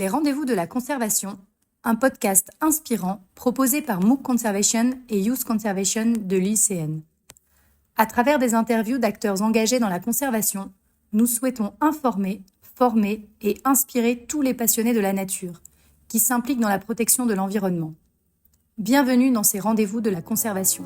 Les rendez-vous de la conservation, un podcast inspirant proposé par MOOC Conservation et Youth Conservation de l'ICN. À travers des interviews d'acteurs engagés dans la conservation, nous souhaitons informer, former et inspirer tous les passionnés de la nature qui s'impliquent dans la protection de l'environnement. Bienvenue dans ces rendez-vous de la conservation.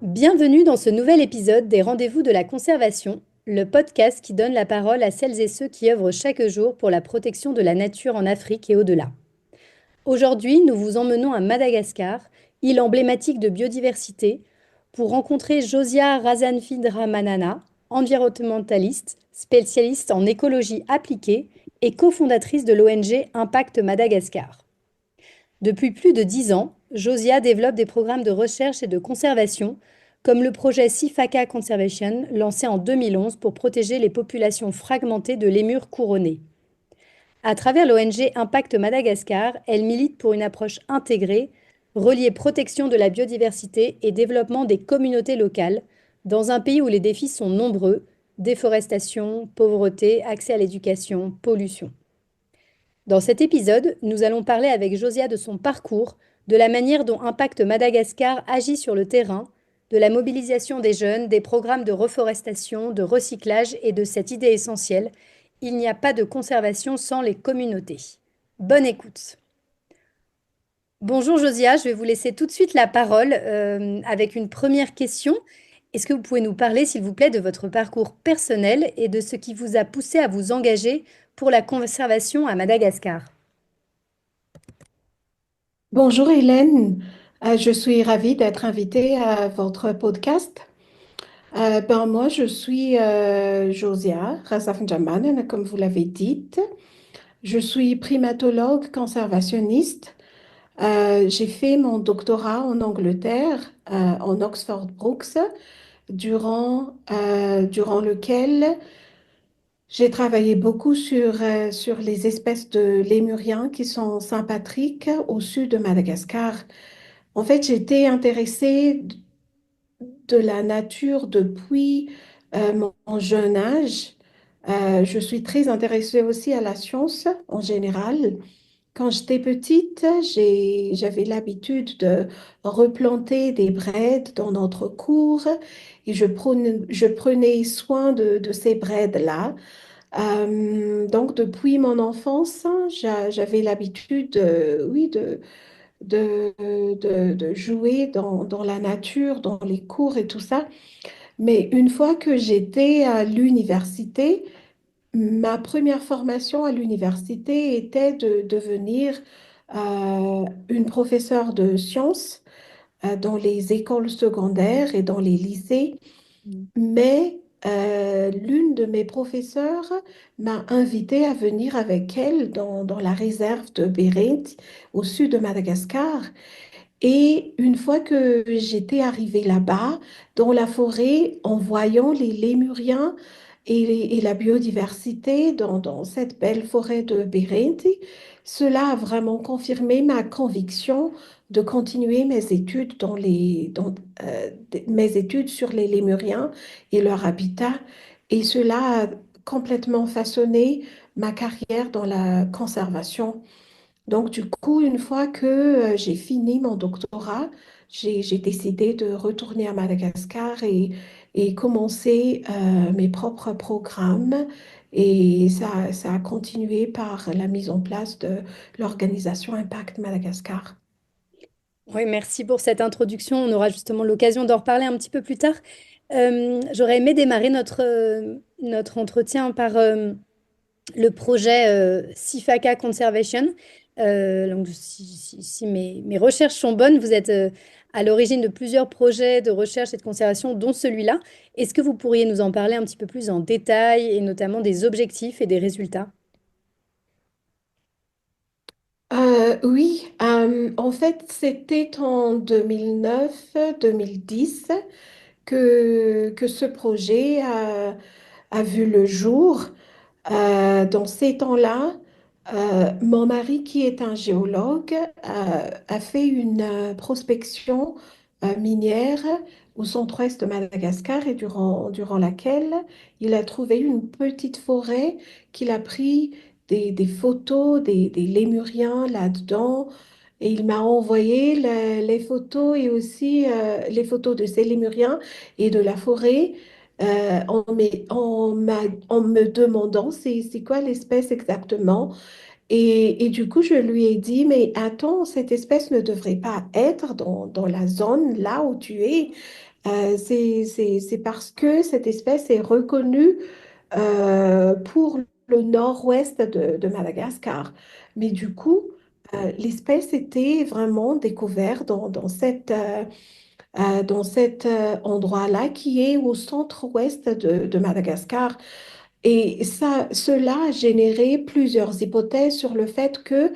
Bienvenue dans ce nouvel épisode des Rendez-vous de la conservation, le podcast qui donne la parole à celles et ceux qui œuvrent chaque jour pour la protection de la nature en Afrique et au-delà. Aujourd'hui, nous vous emmenons à Madagascar, île emblématique de biodiversité, pour rencontrer Josia Razanfindramanana, environnementaliste, spécialiste en écologie appliquée et cofondatrice de l'ONG Impact Madagascar. Depuis plus de 10 ans, Josia développe des programmes de recherche et de conservation, comme le projet Sifaka Conservation, lancé en 2011 pour protéger les populations fragmentées de lémurs couronnés. À travers l'ONG Impact Madagascar, elle milite pour une approche intégrée, reliée protection de la biodiversité et développement des communautés locales, dans un pays où les défis sont nombreux, déforestation, pauvreté, accès à l'éducation, pollution. Dans cet épisode, nous allons parler avec Josia de son parcours, de la manière dont Impact Madagascar agit sur le terrain, de la mobilisation des jeunes, des programmes de reforestation, de recyclage et de cette idée essentielle, il n'y a pas de conservation sans les communautés. Bonne écoute. Bonjour Josia, je vais vous laisser tout de suite la parole avec une première question. Est-ce que vous pouvez nous parler, s'il vous plaît, de votre parcours personnel et de ce qui vous a poussé à vous engager pour la conservation à Madagascar? Bonjour Hélène. Je suis ravie d'être invitée à votre podcast. Moi, je suis Josia Razafnjamanen, comme vous l'avez dit. Je suis primatologue conservationniste. J'ai fait mon doctorat en Angleterre, en Oxford Brookes, durant lequel j'ai travaillé beaucoup sur les espèces de lémuriens qui sont sympatriques au sud de Madagascar. En fait, j'étais intéressée de la nature depuis mon jeune âge. Je suis très intéressée aussi à la science en général. Quand j'étais petite, j'avais l'habitude de replanter des brèdes dans notre cour et je prenais soin de ces brèdes-là. Donc, depuis mon enfance, j'avais l'habitude, oui, de jouer dans la nature, dans les cours et tout ça. Mais une fois que j'étais à l'université, ma première formation à l'université était de devenir une professeure de sciences dans les écoles secondaires et dans les lycées. Mais l'une de mes professeurs m'a invitée à venir avec elle dans la réserve de Béret, au sud de Madagascar. Et une fois que j'étais arrivée là-bas, dans la forêt, en voyant les lémuriens et la biodiversité dans cette belle forêt de Bérénti, cela a vraiment confirmé ma conviction de continuer mes études mes études sur les lémuriens et leur habitat. Et cela a complètement façonné ma carrière dans la conservation. Donc, du coup, une fois que j'ai fini mon doctorat, j'ai décidé de retourner à Madagascar et commencer mes propres programmes. Et ça a continué par la mise en place de l'organisation Impact Madagascar. Oui, merci pour cette introduction. On aura justement l'occasion d'en reparler un petit peu plus tard. J'aurais aimé démarrer notre entretien par le projet Sifaka Conservation. Donc, si mes recherches sont bonnes, vous êtes à l'origine de plusieurs projets de recherche et de conservation, dont celui-là. Est-ce que vous pourriez nous en parler un petit peu plus en détail et notamment des objectifs et des résultats? Oui, en fait, c'était en 2009-2010 que ce projet a vu le jour. Dans ces temps-là, mon mari, qui est un géologue, a fait une prospection minière au centre-ouest de Madagascar et durant laquelle il a trouvé une petite forêt qu'il a pris des photos des lémuriens là-dedans. Et il m'a envoyé les photos et aussi les photos de ces lémuriens et de la forêt en me demandant c'est quoi l'espèce exactement. Et du coup, je lui ai dit, mais attends, cette espèce ne devrait pas être dans la zone là où tu es. C'est parce que cette espèce est reconnue pour le nord-ouest de Madagascar. Mais du coup, l'espèce était vraiment découverte dans cet endroit-là qui est au centre-ouest de Madagascar. Et ça, cela a généré plusieurs hypothèses sur le fait que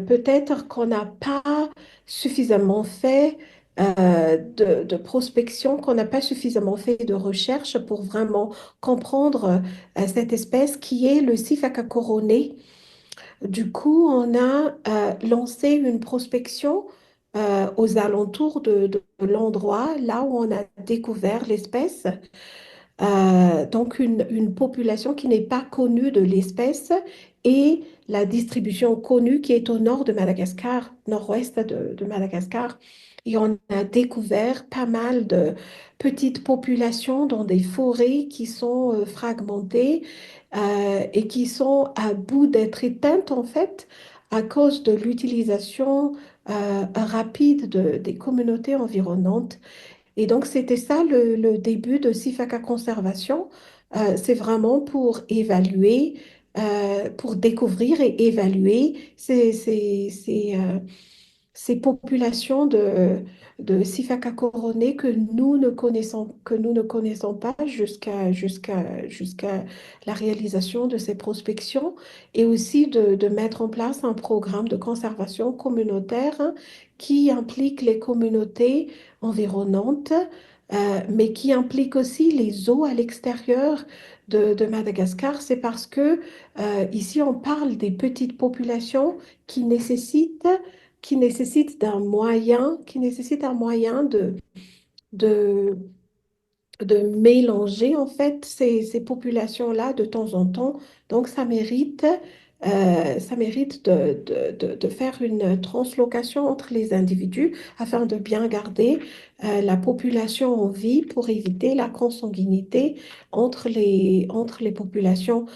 peut-être qu'on n'a pas suffisamment fait de prospection, qu'on n'a pas suffisamment fait de recherche pour vraiment comprendre cette espèce qui est le Sifaka coroné. Du coup, on a lancé une prospection aux alentours de l'endroit là où on a découvert l'espèce. Donc, une population qui n'est pas connue de l'espèce et la distribution connue qui est au nord de Madagascar, nord-ouest de Madagascar. Et on a découvert pas mal de petites populations dans des forêts qui sont fragmentées et qui sont à bout d'être éteintes en fait à cause de l'utilisation rapide des communautés environnantes. Et donc, c'était ça le début de Sifaka Conservation. C'est vraiment pour évaluer, pour découvrir et évaluer ces populations de Sifaka coronés que nous ne connaissons pas jusqu'à la réalisation de ces prospections et aussi de mettre en place un programme de conservation communautaire hein, qui implique les communautés environnantes, mais qui implique aussi les eaux à l'extérieur de Madagascar. C'est parce que ici, on parle des petites populations qui nécessitent qui nécessite un moyen de, de mélanger en fait ces populations-là de temps en temps. Donc ça mérite de faire une translocation entre les individus afin de bien garder la population en vie pour éviter la consanguinité entre les populations.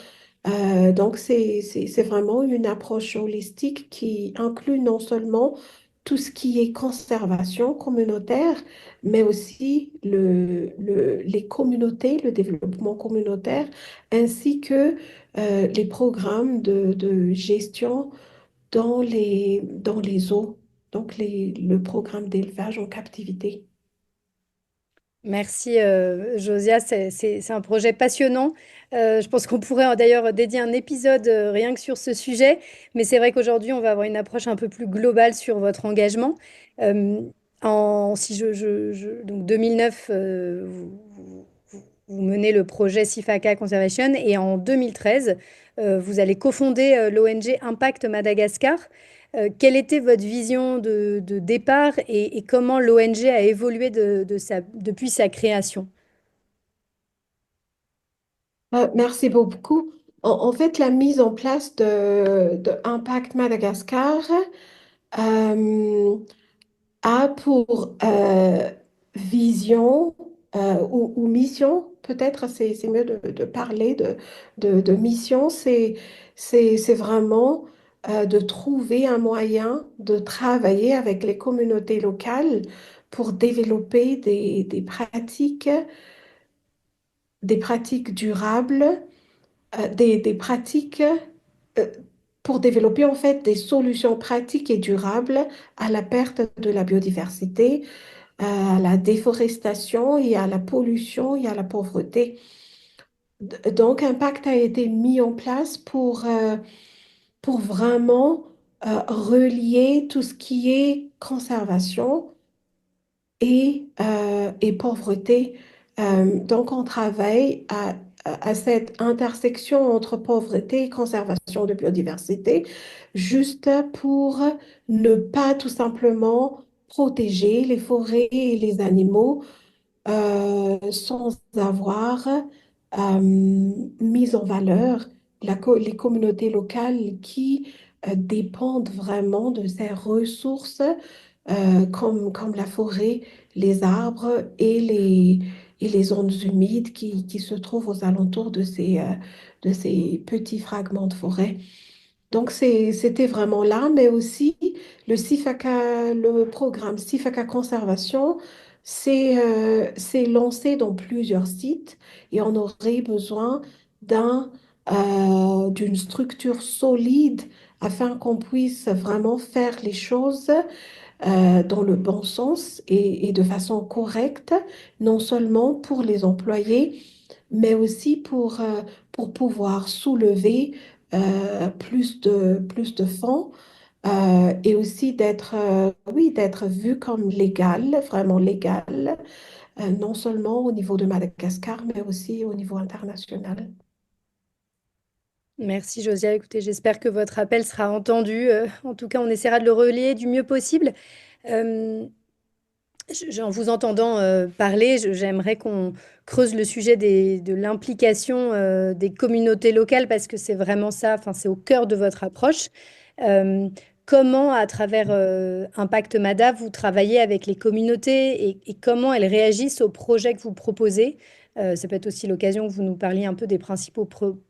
Donc, c'est vraiment une approche holistique qui inclut non seulement tout ce qui est conservation communautaire, mais aussi les communautés, le développement communautaire, ainsi que les programmes de gestion dans les eaux, donc le programme d'élevage en captivité. Merci Josia, c'est un projet passionnant. Je pense qu'on pourrait d'ailleurs dédier un épisode rien que sur ce sujet, mais c'est vrai qu'aujourd'hui on va avoir une approche un peu plus globale sur votre engagement. Euh, si donc 2009, vous menez le projet Sifaka Conservation et en 2013, vous allez cofonder l'ONG Impact Madagascar. Quelle était votre vision de départ et comment l'ONG a évolué depuis sa création? Merci beaucoup. En fait, la mise en place de Impact Madagascar, euh, a pour vision ou mission, peut-être c'est mieux de parler de mission, c'est vraiment de trouver un moyen de travailler avec les communautés locales pour développer des pratiques durables, des pratiques euh, pour développer en fait des solutions pratiques et durables à la perte de la biodiversité, à la déforestation et à la pollution et à la pauvreté. Donc, un pacte a été mis en place pour vraiment relier tout ce qui est conservation et pauvreté. Donc, on travaille à cette intersection entre pauvreté et conservation de biodiversité, juste pour ne pas tout simplement protéger les forêts et les animaux sans avoir mis en valeur les communautés locales qui dépendent vraiment de ces ressources comme la forêt, les arbres et les zones humides qui se trouvent aux alentours de ces petits fragments de forêt. Donc, c'était vraiment là, mais aussi le CIFACA, le programme CIFACA Conservation s'est lancé dans plusieurs sites et on aurait besoin d'une structure solide afin qu'on puisse vraiment faire les choses dans le bon sens et de façon correcte, non seulement pour les employés, mais aussi pour pouvoir soulever plus de fonds et aussi oui, d'être vu comme légal, vraiment légal, non seulement au niveau de Madagascar, mais aussi au niveau international. Merci Josia. Écoutez, j'espère que votre appel sera entendu. En tout cas, on essaiera de le relayer du mieux possible. Euh, En vous entendant parler, j'aimerais qu'on creuse le sujet de l'implication des communautés locales parce que c'est vraiment ça, enfin, c'est au cœur de votre approche. Euh, Comment, à travers Impact MADA, vous travaillez avec les communautés et comment elles réagissent aux projets que vous proposez? Ça peut être aussi l'occasion que vous nous parliez un peu des principaux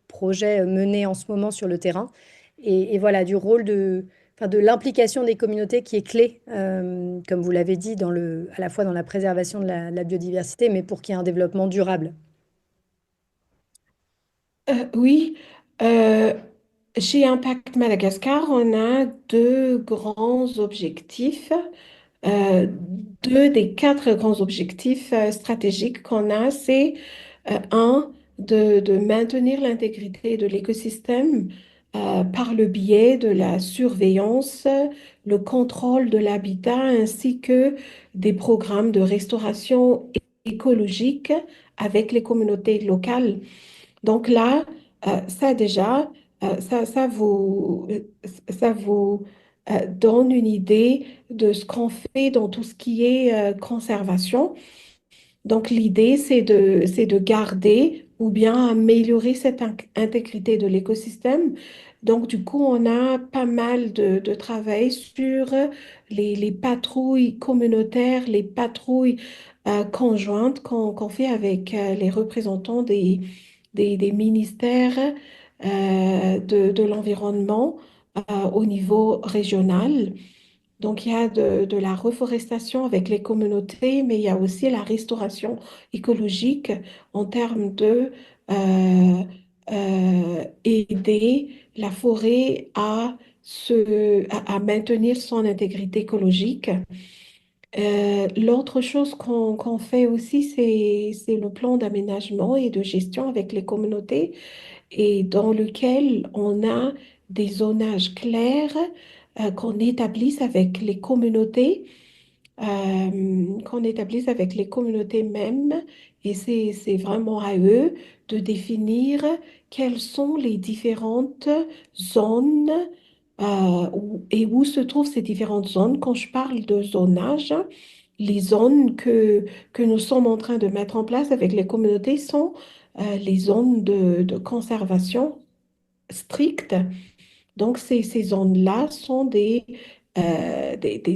projets menés en ce moment sur le terrain et voilà, du rôle enfin, de l'implication des communautés qui est clé, comme vous l'avez dit, à la fois dans la préservation de la biodiversité, mais pour qu'il y ait un développement durable. Oui, euh, chez Impact Madagascar, on a deux grands objectifs. Euh, deux des quatre grands objectifs stratégiques qu'on a, c'est un, de maintenir l'intégrité de l'écosystème par le biais de la surveillance, le contrôle de l'habitat ainsi que des programmes de restauration écologique avec les communautés locales. Donc là, ça déjà, ça vous donne une idée de ce qu'on fait dans tout ce qui est conservation. Donc l'idée, c'est de garder ou bien améliorer cette intégrité de l'écosystème. Donc du coup, on a pas mal de travail sur les patrouilles communautaires, les patrouilles conjointes qu'on fait avec les représentants des ministères de l'environnement au niveau régional. Donc, il y a de la reforestation avec les communautés, mais il y a aussi la restauration écologique en termes de aider la forêt à maintenir son intégrité écologique. L'autre chose qu'on fait aussi, c'est le plan d'aménagement et de gestion avec les communautés et dans lequel on a des zonages clairs qu'on établisse avec les communautés, qu'on établisse avec les communautés mêmes. Et c'est vraiment à eux de définir quelles sont les différentes zones et où se trouvent ces différentes zones. Quand je parle de zonage, les zones que nous sommes en train de mettre en place avec les communautés sont les zones de conservation strictes. Donc, ces zones-là sont des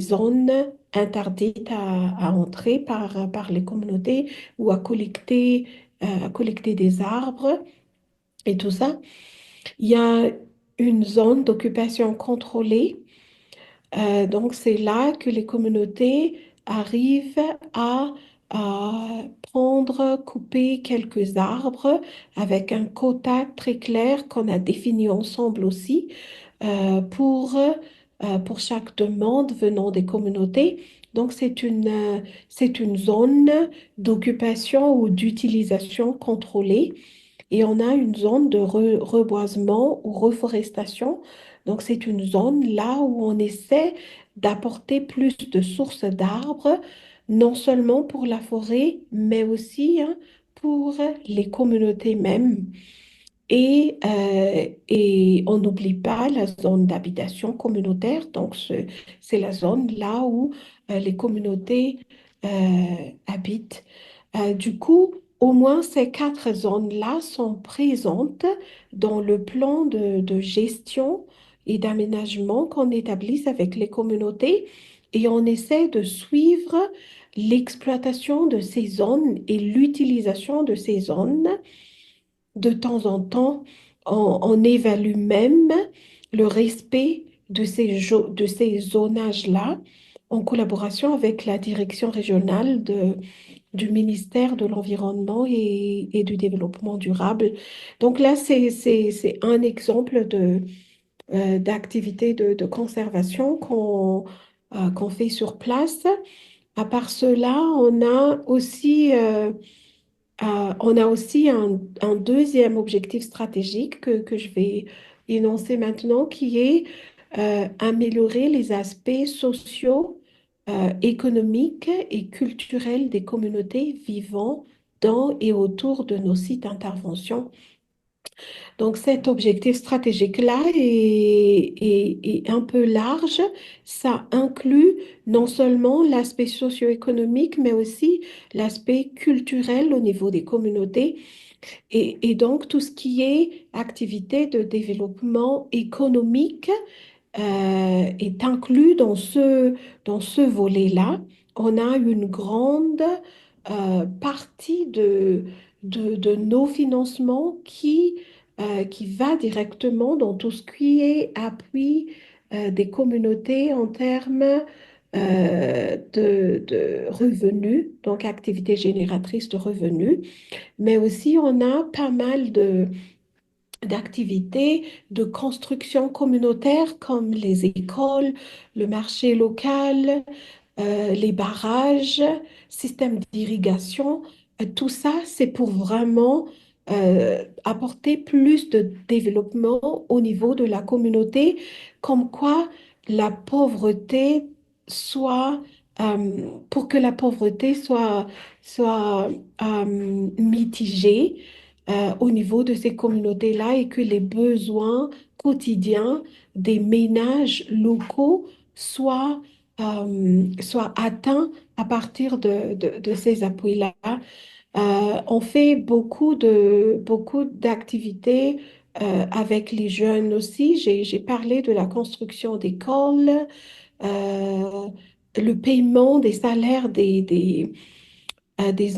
zones interdites à entrer par les communautés ou à collecter des arbres et tout ça. Il y a une zone d'occupation contrôlée. Donc, c'est là que les communautés arrivent à prendre, couper quelques arbres avec un quota très clair qu'on a défini ensemble aussi pour chaque demande venant des communautés. Donc, c'est une zone d'occupation ou d'utilisation contrôlée. Et on a une zone de reboisement ou reforestation. Donc, c'est une zone là où on essaie d'apporter plus de sources d'arbres, non seulement pour la forêt, mais aussi hein, pour les communautés mêmes. Et on n'oublie pas la zone d'habitation communautaire. Donc, c'est la zone là où les communautés habitent. Du coup, au moins ces quatre zones-là sont présentes dans le plan de gestion et d'aménagement qu'on établisse avec les communautés. Et on essaie de suivre l'exploitation de ces zones et l'utilisation de ces zones de temps en temps. On évalue même le respect de ces zonages-là en collaboration avec la direction régionale du ministère de l'Environnement et du Développement durable. Donc là, c'est un exemple d'activité de conservation qu'on fait sur place. À part cela, on a aussi un deuxième objectif stratégique que je vais énoncer maintenant, qui est améliorer les aspects sociaux, économiques et culturels des communautés vivant dans et autour de nos sites d'intervention. Donc cet objectif stratégique-là est un peu large. Ça inclut non seulement l'aspect socio-économique, mais aussi l'aspect culturel au niveau des communautés et donc tout ce qui est activité de développement économique est inclus dans ce volet-là. On a une grande partie de nos financements qui va directement dans tout ce qui est appui des communautés en termes de revenus, donc activités génératrices de revenus, mais aussi on a pas mal d'activités de construction communautaire comme les écoles, le marché local, les barrages, système d'irrigation. Tout ça, c'est pour vraiment apporter plus de développement au niveau de la communauté, comme quoi la pauvreté soit, pour que la pauvreté soit mitigée au niveau de ces communautés-là et que les besoins quotidiens des ménages locaux soient atteints à partir de ces appuis-là. On fait beaucoup d'activités avec les jeunes aussi. J'ai parlé de la construction d'écoles, euh, le paiement des salaires des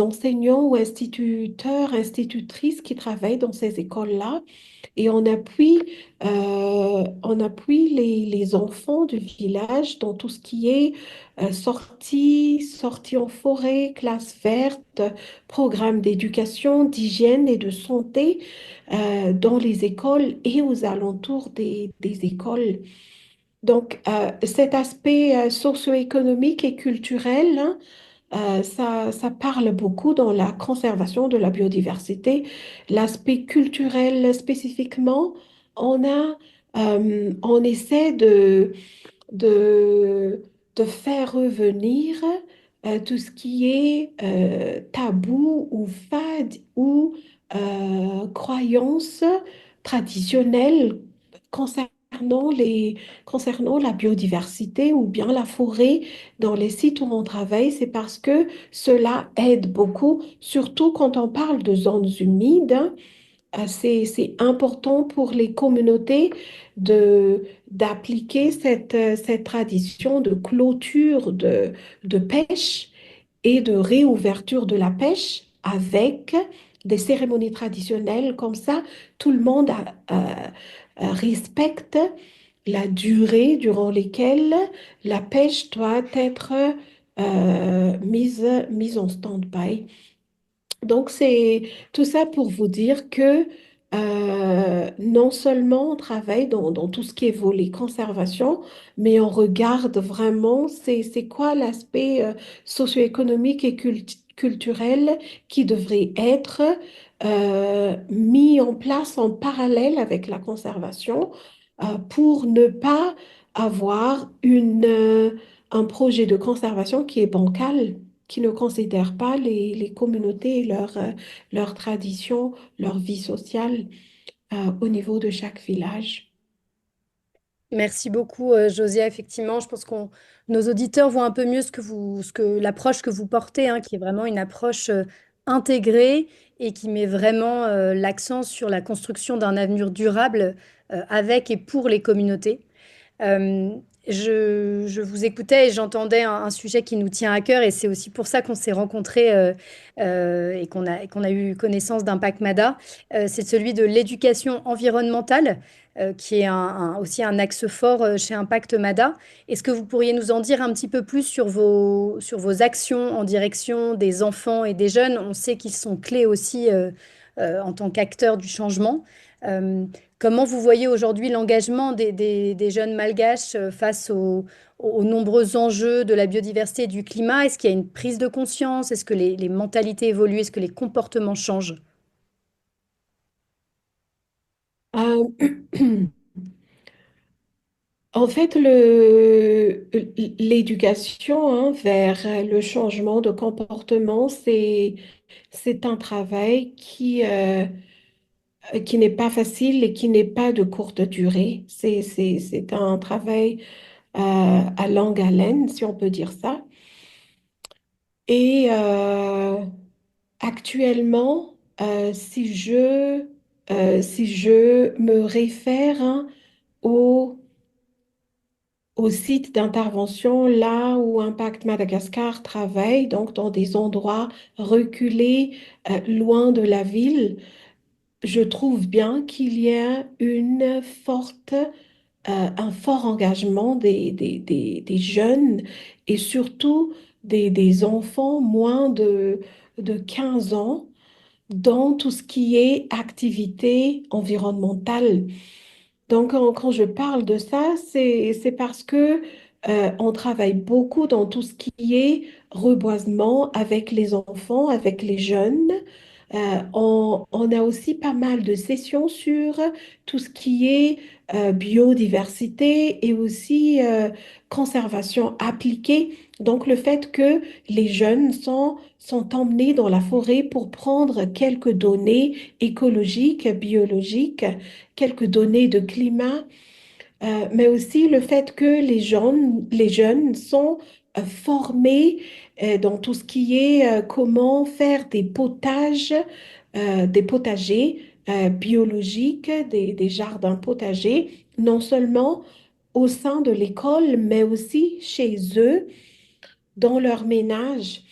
enseignants ou instituteurs, institutrices qui travaillent dans ces écoles-là. Et on appuie les enfants du village dans tout ce qui est sortie en forêt, classe verte, programme d'éducation, d'hygiène et de santé dans les écoles et aux alentours des écoles. Donc, cet aspect socio-économique et culturel, hein, ça parle beaucoup dans la conservation de la biodiversité. L'aspect culturel spécifiquement, on essaie de, de faire revenir tout ce qui est tabou ou fade ou croyances traditionnelles concernant concernant la biodiversité ou bien la forêt dans les sites où on travaille. C'est parce que cela aide beaucoup, surtout quand on parle de zones humides, hein. C'est important pour les communautés d'appliquer cette tradition de clôture de pêche et de réouverture de la pêche avec des cérémonies traditionnelles. Comme ça, tout le monde respecte la durée durant laquelle la pêche doit être mise en stand-by. Donc, c'est tout ça pour vous dire que non seulement on travaille dans tout ce qui est volet conservation, mais on regarde vraiment c'est quoi l'aspect socio-économique et culturel qui devrait être mis en place en parallèle avec la conservation pour ne pas avoir un projet de conservation qui est bancal, qui ne considèrent pas les communautés, leurs traditions, leur vie sociale. au niveau de chaque village. Merci beaucoup, Josia. Effectivement, je pense qu'on nos auditeurs voient un peu mieux l'approche que vous portez, hein, qui est vraiment une approche intégrée et qui met vraiment l'accent sur la construction d'un avenir durable avec et pour les communautés. Euh, je vous écoutais et j'entendais un sujet qui nous tient à cœur et c'est aussi pour ça qu'on s'est rencontrés et qu'on a eu connaissance d'Impact MADA. C'est celui de l'éducation environnementale qui est aussi un axe fort chez Impact MADA. Est-ce que vous pourriez nous en dire un petit peu plus sur vos actions en direction des enfants et des jeunes? On sait qu'ils sont clés aussi en tant qu'acteurs du changement. Euh, Comment vous voyez aujourd'hui l'engagement des jeunes malgaches face aux nombreux enjeux de la biodiversité et du climat? Est-ce qu'il y a une prise de conscience? Est-ce que les mentalités évoluent? Est-ce que les comportements changent? Euh, En fait, l'éducation hein, vers le changement de comportement, c'est un travail qui n'est pas facile et qui n'est pas de courte durée. C'est un travail à longue haleine, si on peut dire ça. Et actuellement, si je me réfère hein, au au site d'intervention, là où Impact Madagascar travaille, donc dans des endroits reculés, loin de la ville, je trouve bien qu'il y a un fort engagement des jeunes et surtout des enfants moins de 15 ans dans tout ce qui est activité environnementale. Donc, quand je parle de ça, c'est parce que on travaille beaucoup dans tout ce qui est reboisement avec les enfants, avec les jeunes. On a aussi pas mal de sessions sur tout ce qui est biodiversité et aussi conservation appliquée. Donc, le fait que les jeunes sont emmenés dans la forêt pour prendre quelques données écologiques, biologiques, quelques données de climat, mais aussi le fait que les jeunes sont formés dans tout ce qui est comment faire des potagers biologiques, des jardins potagers, non seulement au sein de l'école, mais aussi chez eux, dans leur ménage.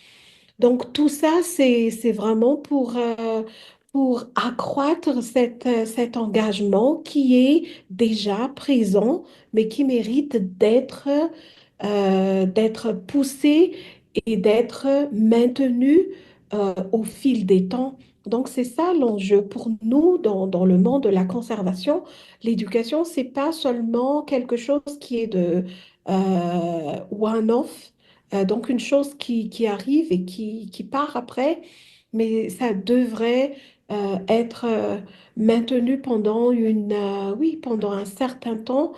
Donc tout ça, c'est vraiment pour accroître cet engagement qui est déjà présent, mais qui mérite d'être poussé et d'être maintenu au fil des temps. Donc c'est ça l'enjeu pour nous dans le monde de la conservation. L'éducation, c'est pas seulement quelque chose qui est de one-off, donc une chose qui arrive et qui part après, mais ça devrait être maintenu pendant oui, pendant un certain temps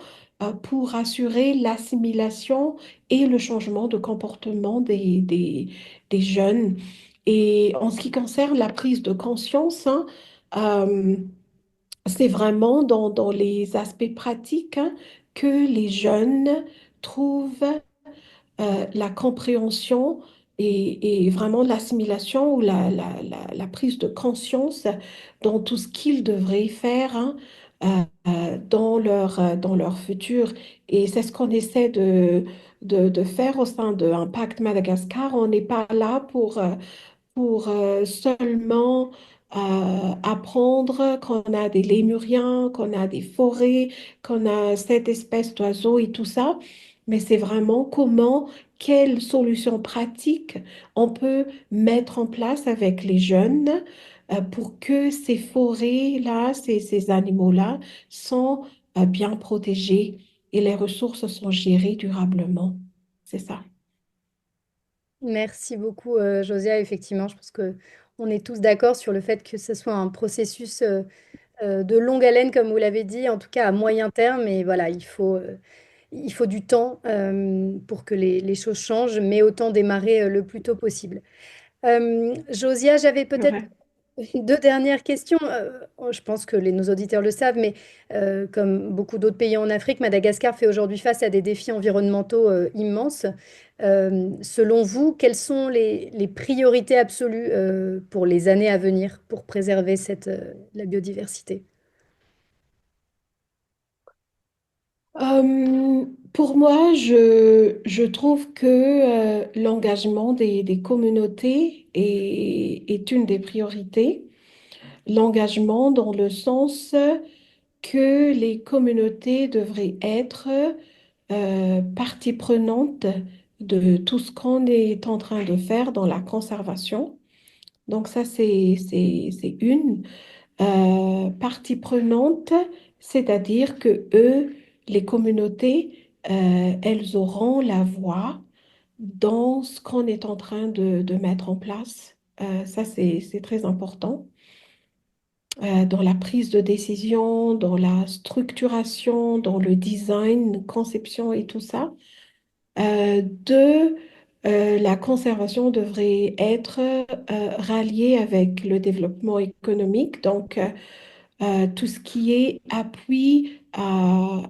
pour assurer l'assimilation et le changement de comportement des jeunes. Et en ce qui concerne la prise de conscience, hein, euh, c'est vraiment dans les aspects pratiques hein, que les jeunes trouvent la compréhension et vraiment l'assimilation ou la prise de conscience dans tout ce qu'ils devraient faire hein, dans leur futur. Et c'est ce qu'on essaie de faire au sein de Impact Madagascar. On n'est pas là pour seulement apprendre qu'on a des lémuriens, qu'on a des forêts, qu'on a cette espèce d'oiseau et tout ça, mais c'est vraiment quelles solutions pratiques on peut mettre en place avec les jeunes pour que ces forêts-là, ces animaux-là sont bien protégés et les ressources sont gérées durablement. C'est ça. Merci beaucoup, Josia. Effectivement, je pense que on est tous d'accord sur le fait que ce soit un processus de longue haleine, comme vous l'avez dit, en tout cas à moyen terme. Et voilà, il faut du temps pour que les choses changent, mais autant démarrer le plus tôt possible. Josia, C'est vrai. Deux dernières questions. Je pense que nos auditeurs le savent, mais comme beaucoup d'autres pays en Afrique, Madagascar fait aujourd'hui face à des défis environnementaux immenses. Selon vous, quelles sont les priorités absolues pour les années à venir pour préserver la biodiversité? Pour moi, je trouve que l'engagement des communautés est une des priorités. L'engagement dans le sens que les communautés devraient être partie prenante de tout ce qu'on est en train de faire dans la conservation. Donc ça, c'est une. Partie prenante, c'est-à-dire que eux, les communautés, elles auront la voix dans ce qu'on est en train de mettre en place. Ça, c'est très important. Dans la prise de décision, dans la structuration, dans le design, conception et tout ça. Deux, la conservation devrait être ralliée avec le développement économique. Donc, tout ce qui est appui à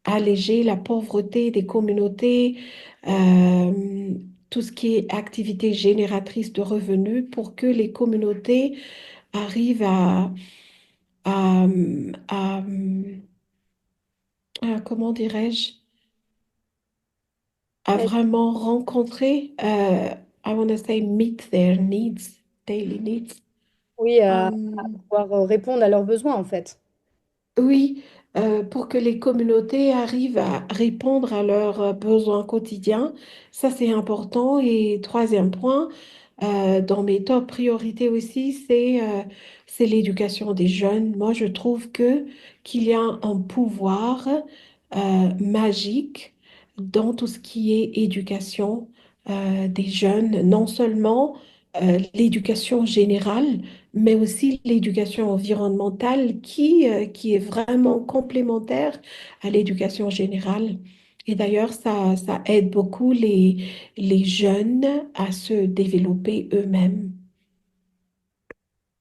alléger la pauvreté des communautés, tout ce qui est activité génératrice de revenus pour que les communautés arrivent à, à- comment dirais-je, à vraiment rencontrer, I want to say meet their needs, daily needs. Oui, à Euh, pouvoir répondre à leurs besoins en fait. Oui, pour que les communautés arrivent à répondre à leurs besoins quotidiens, ça c'est important. Et troisième point, dans mes top priorités aussi, c'est l'éducation des jeunes. Moi, je trouve que qu'il y a un pouvoir magique dans tout ce qui est éducation des jeunes, non seulement l'éducation générale, mais aussi l'éducation environnementale qui est vraiment complémentaire à l'éducation générale. Et d'ailleurs, ça aide beaucoup les jeunes à se développer eux-mêmes.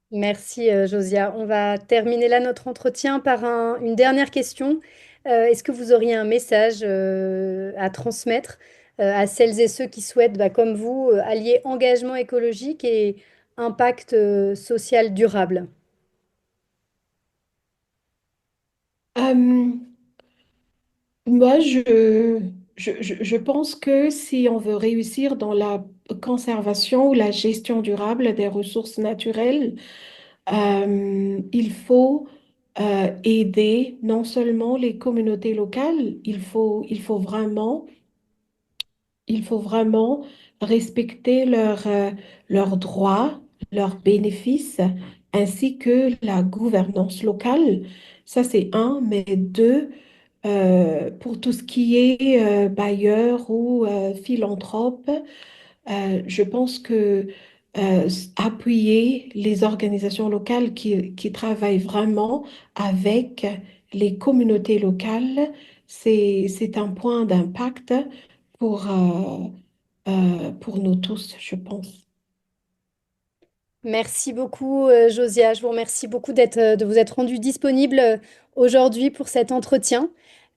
Merci Josia. On va terminer là notre entretien par une dernière question. Est-ce que vous auriez un message à transmettre à celles et ceux qui souhaitent, bah, comme vous, allier engagement écologique et impact social durable? Euh, Moi, je pense que si on veut réussir dans la conservation ou la gestion durable des ressources naturelles, il faut aider non seulement les communautés locales, il faut vraiment respecter leurs droits, leurs bénéfices, ainsi que la gouvernance locale. Ça, c'est un, mais deux, pour tout ce qui est bailleur ou philanthrope, je pense que appuyer les organisations locales qui travaillent vraiment avec les communautés locales, c'est un point d'impact pour, pour nous tous, je pense. Merci beaucoup, Josia. Je vous remercie beaucoup de vous être rendu disponible aujourd'hui pour cet entretien.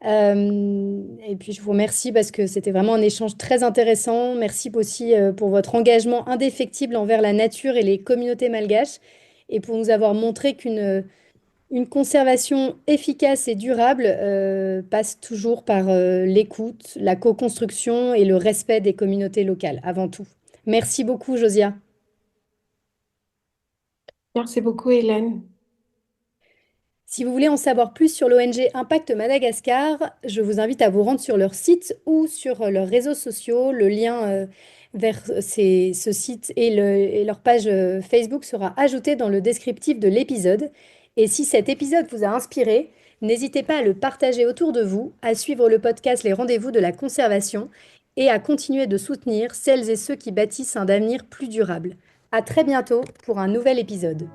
Et puis, je vous remercie parce que c'était vraiment un échange très intéressant. Merci aussi pour votre engagement indéfectible envers la nature et les communautés malgaches et pour nous avoir montré une conservation efficace et durable passe toujours par l'écoute, la co-construction et le respect des communautés locales avant tout. Merci beaucoup, Josia. Merci beaucoup, Hélène. Si vous voulez en savoir plus sur l'ONG Impact Madagascar, je vous invite à vous rendre sur leur site ou sur leurs réseaux sociaux. Le lien vers ce site et leur page Facebook sera ajouté dans le descriptif de l'épisode. Et si cet épisode vous a inspiré, n'hésitez pas à le partager autour de vous, à suivre le podcast Les Rendez-vous de la Conservation et à continuer de soutenir celles et ceux qui bâtissent un avenir plus durable. À très bientôt pour un nouvel épisode.